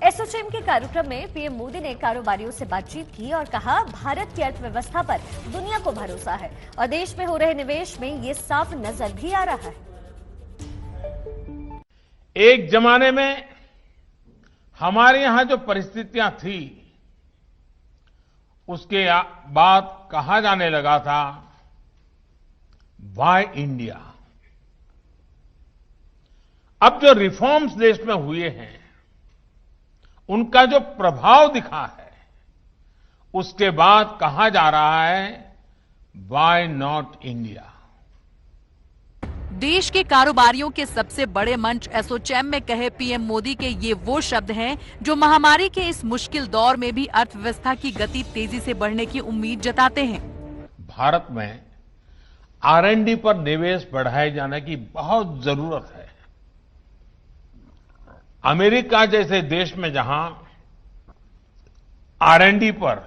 एसोचैम के कार्यक्रम में पीएम मोदी ने कारोबारियों से बातचीत की और कहा, भारत की अर्थव्यवस्था पर दुनिया को भरोसा है और देश में हो रहे निवेश में ये साफ नजर भी आ रहा है। एक जमाने में हमारे यहां जो परिस्थितियां थी, उसके बाद कहा जाने लगा था, व्हाई इंडिया। अब जो रिफॉर्म्स देश में हुए हैं, उनका जो प्रभाव दिखा है, उसके बाद कहा जा रहा है, व्हाई नॉट इंडिया। देश के कारोबारियों के सबसे बड़े मंच एसोचैम में कहे पीएम मोदी के ये वो शब्द हैं जो महामारी के इस मुश्किल दौर में भी अर्थव्यवस्था की गति तेजी से बढ़ने की उम्मीद जताते हैं। भारत में R&D पर निवेश बढ़ाए जाने की बहुत जरूरत है। अमेरिका जैसे देश में जहां R&D पर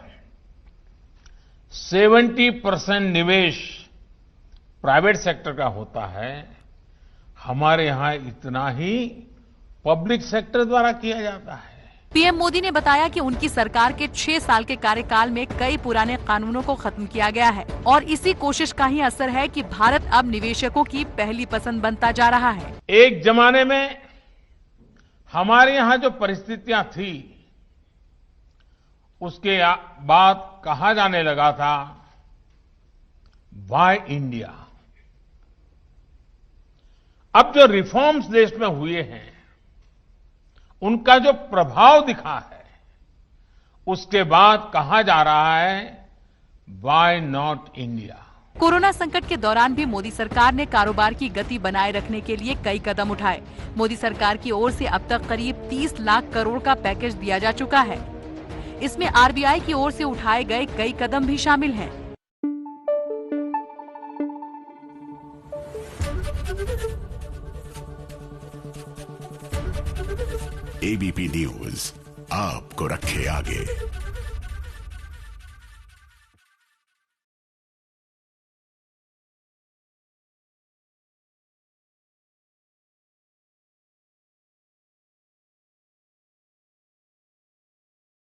70% निवेश प्राइवेट सेक्टर का होता है, हमारे यहां इतना ही पब्लिक सेक्टर द्वारा किया जाता है। पीएम मोदी ने बताया कि उनकी सरकार के 6 साल के कार्यकाल में कई पुराने कानूनों को खत्म किया गया है और इसी कोशिश का ही असर है कि भारत अब निवेशकों की पहली पसंद बनता जा रहा है। एक जमाने में हमारे यहां जो परिस्थितियां थी, उसके बाद कहा जाने लगा था, व्हाई इंडिया। अब जो रिफॉर्म्स देश में हुए हैं, उनका जो प्रभाव दिखा है, उसके बाद कहा जा रहा है, व्हाई नॉट इंडिया। कोरोना संकट के दौरान भी मोदी सरकार ने कारोबार की गति बनाए रखने के लिए कई कदम उठाए। मोदी सरकार की ओर से अब तक करीब 30 लाख करोड़ का पैकेज दिया जा चुका है। इसमें RBI की ओर से उठाए गए कई कदम भी शामिल हैं। ABP न्यूज आपको रखे आगे।